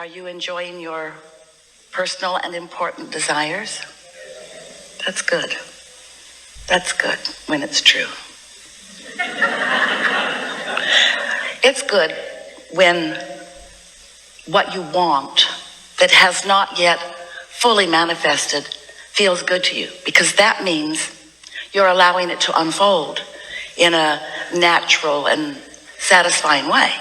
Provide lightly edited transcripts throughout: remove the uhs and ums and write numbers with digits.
Are you enjoying your personal and important desires? That's good. That's good when it's true. It's good when what you want that has not yet fully manifested feels good to you, because that means you're allowing it to unfold in a natural and satisfying way.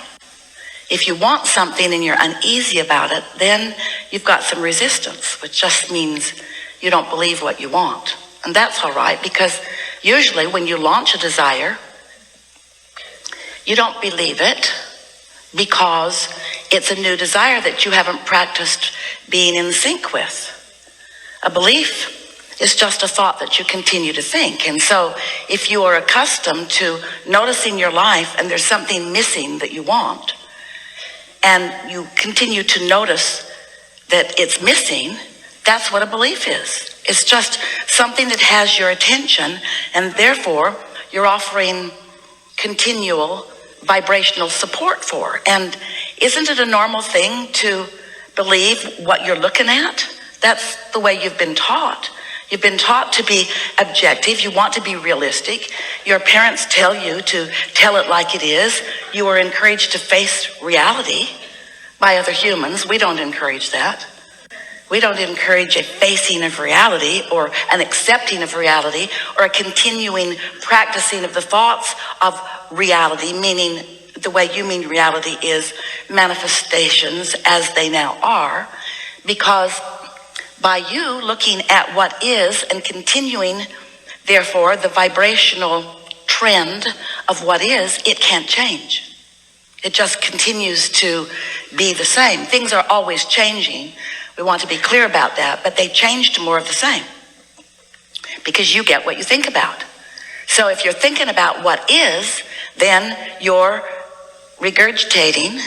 If you want something and you're uneasy about it, then you've got some resistance, which just means you don't believe what you want. And that's all right, because usually when you launch a desire, you don't believe it because it's a new desire that you haven't practiced being in sync with. A belief is just a thought that you continue to think. And so if you are accustomed to noticing your life and there's something missing that you want, and you continue to notice that it's missing, that's what a belief is. It's just something that has your attention, and therefore you're offering continual vibrational support for. And isn't it a normal thing to believe what you're looking at? That's the way you've been taught. You've been taught to be objective. You want to be realistic. Your parents tell you to tell it like it is. You are encouraged to face reality by other humans. We don't encourage that. We don't encourage a facing of reality or an accepting of reality or a continuing practicing of the thoughts of reality, meaning the way you mean reality is manifestations as they now are, because by you looking at what is and continuing, therefore, the vibrational trend of what is, it can't change. It just continues to be the same. Things are always changing. We want to be clear about that, but they change to more of the same because you get what you think about. So if you're thinking about what is, then you're regurgitating,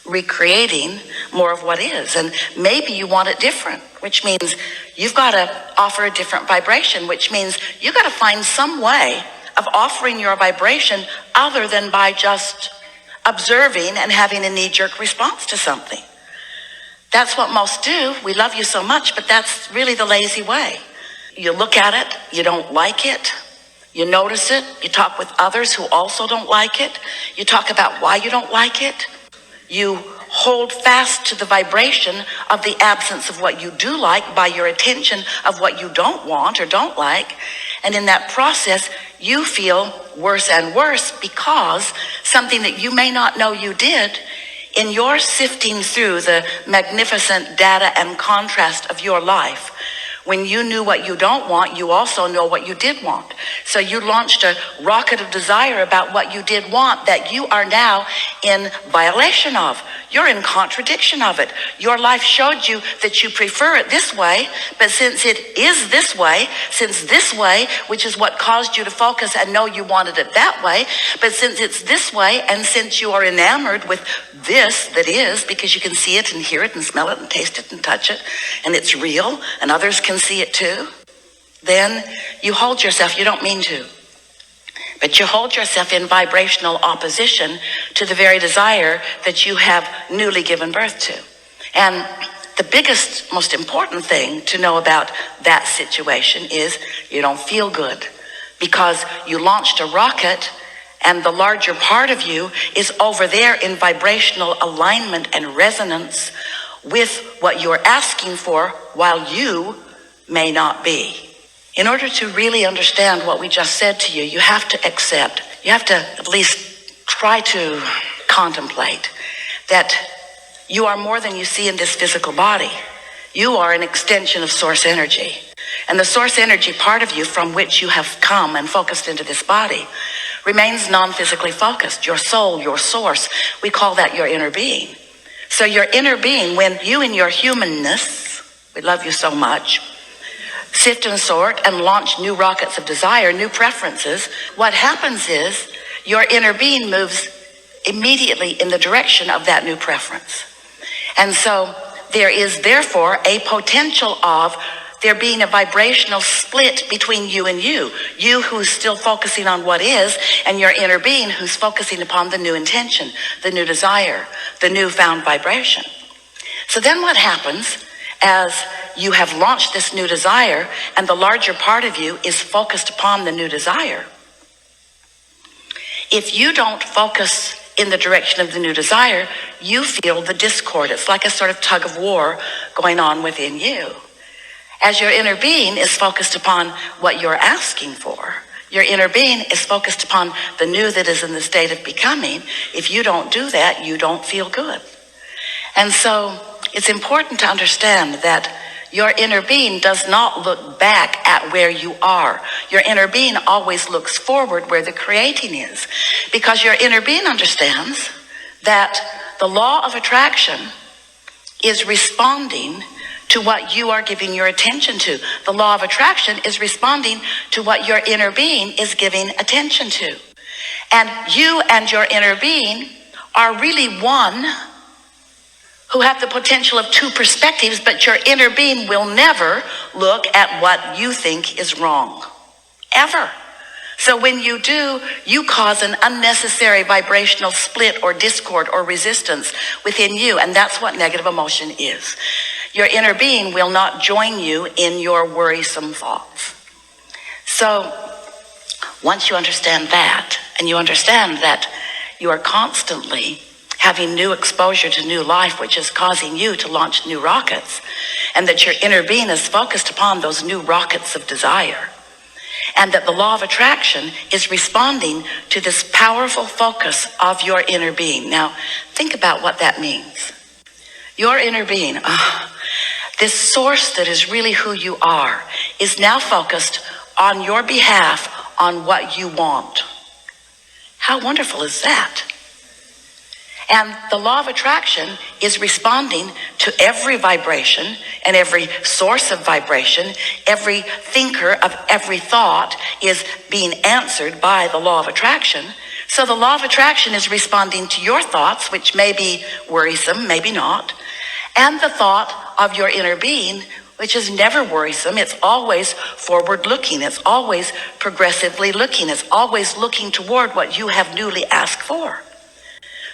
recreating more of what is. And maybe you want it different, which means you've got to offer a different vibration, which means you've got to find some way of offering your vibration other than by just observing and having a knee-jerk response to something. That's what most do. We love you so much, but that's really the lazy way. You look at it, you don't like it, you notice it, you talk with others who also don't like it, you talk about why you don't like it, you hold fast to the vibration of the absence of what you do like by your attention of what you don't want or don't like, and in that process, you feel worse and worse because something that you may not know you did, in your sifting through the magnificent data and contrast of your life, when you knew what you don't want, you also know what you did want. So you launched a rocket of desire about what you did want that you are now in violation of. You're in contradiction of it. Your life showed you that you prefer it this way, but since it is this way, since this way, which is what caused you to focus and know you wanted it that way, but since it's this way, and since you are enamored with this that is, because you can see it and hear it and smell it and taste it and touch it, and it's real, and others can see it too, then you hold yourself, you don't mean to, but you hold yourself in vibrational opposition to the very desire that you have newly given birth to. And the biggest, most important thing to know about that situation is you don't feel good because you launched a rocket and the larger part of you is over there in vibrational alignment and resonance with what you're asking for while you may not be. In order to really understand what we just said to you, you have to accept, you have to at least try to contemplate that you are more than you see in this physical body. You are an extension of source energy. And the source energy part of you from which you have come and focused into this body remains non-physically focused. Your soul, your source, we call that your inner being. So your inner being, when you in your humanness, we love you so much, sift and sort and launch new rockets of desire, new preferences, what happens is your inner being moves immediately in the direction of that new preference. And so there is therefore a potential of there being a vibrational split between you and you who's still focusing on what is, and your inner being who's focusing upon the new intention, the new desire, the newfound vibration. So then what happens as you have launched this new desire and the larger part of you is focused upon the new desire? If you don't focus in the direction of the new desire, you feel the discord. It's like a sort of tug of war going on within you. As your inner being is focused upon what you're asking for, your inner being is focused upon the new that is in the state of becoming. If you don't do that, you don't feel good. And so it's important to understand that your inner being does not look back at where you are. Your inner being always looks forward where the creating is, because your inner being understands that the law of attraction is responding to what you are giving your attention to. The law of attraction is responding to what your inner being is giving attention to. And you and your inner being are really one who have the potential of two perspectives, but your inner being will never look at what you think is wrong, ever. So when you do, you cause an unnecessary vibrational split or discord or resistance within you, and that's what negative emotion is. Your inner being will not join you in your worrisome thoughts. So once you understand that, and you understand that you are constantly having new exposure to new life, which is causing you to launch new rockets, and that your inner being is focused upon those new rockets of desire, and that the law of attraction is responding to this powerful focus of your inner being. Now, think about what that means. Your inner being, this source that is really who you are, is now focused on your behalf on what you want. How wonderful is that? And the law of attraction is responding to every vibration and every source of vibration. Every thinker of every thought is being answered by the law of attraction. So the law of attraction is responding to your thoughts, which may be worrisome, maybe not, and the thought of your inner being, which is never worrisome. It's always forward looking. It's always progressively looking. It's always looking toward what you have newly asked for.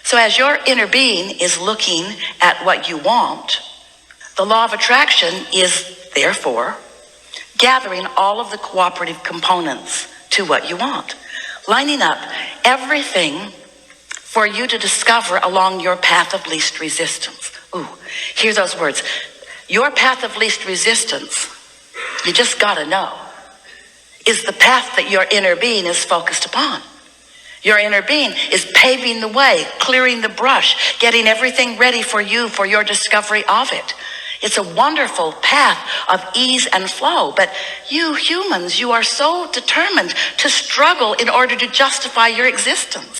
So as your inner being is looking at what you want, the law of attraction is therefore gathering all of the cooperative components to what you want, lining up everything for you to discover along your path of least resistance. Ooh, hear those words. Your path of least resistance, you just gotta know, is the path that your inner being is focused upon. Your inner being is paving the way, clearing the brush, getting everything ready for you for your discovery of it. It's a wonderful path of ease and flow, but you humans, you are so determined to struggle in order to justify your existence.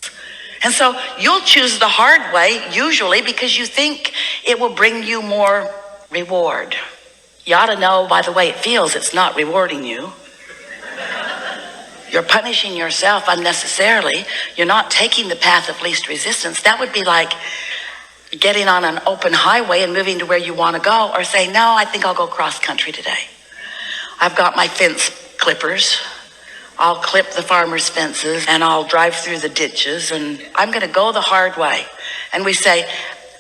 And so you'll choose the hard way, usually because you think it will bring you more reward. You ought to know by the way it feels, it's not rewarding you. You're punishing yourself unnecessarily. You're not taking the path of least resistance. That would be like getting on an open highway and moving to where you want to go, or saying, no, I think I'll go cross country today. I've got my fence clippers. I'll clip the farmers' fences and I'll drive through the ditches and I'm going to go the hard way. And we say,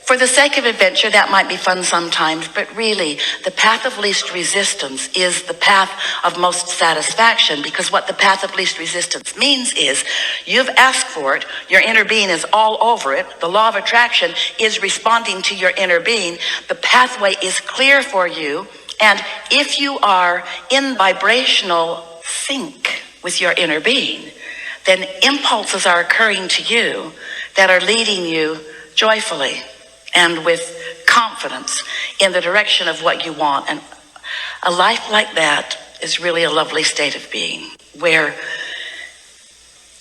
for the sake of adventure, that might be fun sometimes, but really the path of least resistance is the path of most satisfaction, because what the path of least resistance means is you've asked for it, your inner being is all over it, the law of attraction is responding to your inner being, the pathway is clear for you, and if you are in vibrational sync with your inner being, then impulses are occurring to you that are leading you joyfully and with confidence in the direction of what you want. And a life like that is really a lovely state of being, where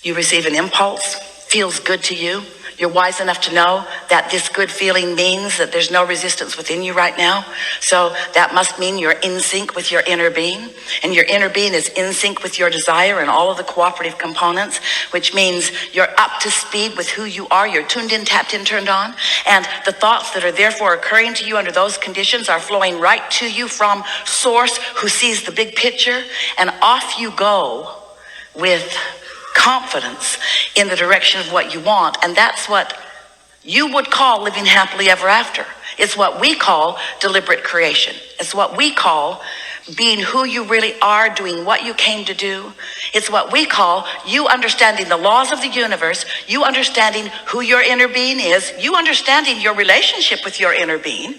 you receive an impulse, feels good to you. You're wise enough to know that this good feeling means that there's no resistance within you right now. So that must mean you're in sync with your inner being, and your inner being is in sync with your desire and all of the cooperative components, which means you're up to speed with who you are. You're tuned in, tapped in, turned on, and the thoughts that are therefore occurring to you under those conditions are flowing right to you from Source, who sees the big picture, and off you go with confidence in the direction of what you want. And that's what you would call living happily ever after. It's what we call deliberate creation. It's what we call being who you really are, doing what you came to do. It's what we call you understanding the laws of the universe, you understanding who your inner being is, you understanding your relationship with your inner being,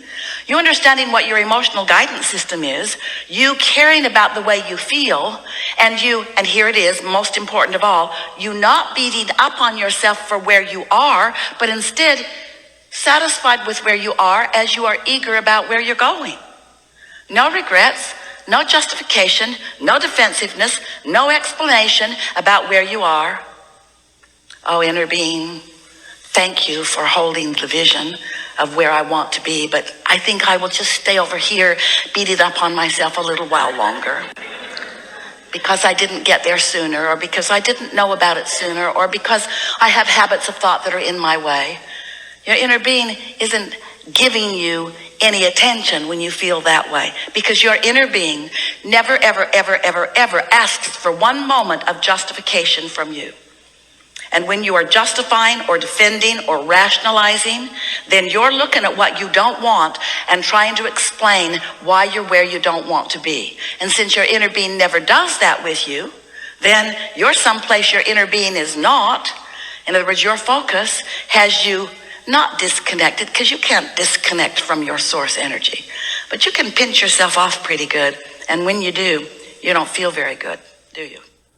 you understanding what your emotional guidance system is, you caring about the way you feel, and here it is, most important of all, you not beating up on yourself for where you are, but instead satisfied with where you are as you are eager about where you're going. No regrets, no justification, no defensiveness, no explanation about where you are. Oh, inner being, thank you for holding the vision of where I want to be, but I think I will just stay over here, beating up on myself a little while longer. Because I didn't get there sooner, or because I didn't know about it sooner, or because I have habits of thought that are in my way. Your inner being isn't giving you any attention when you feel that way, because your inner being never, ever, ever, ever, ever asks for one moment of justification from you. And when you are justifying or defending or rationalizing, then you're looking at what you don't want and trying to explain why you're where you don't want to be. And since your inner being never does that with you, then you're someplace your inner being is not. In other words, your focus has you not disconnected, because you can't disconnect from your source energy, but you can pinch yourself off pretty good. And when you do, you don't feel very good, do you?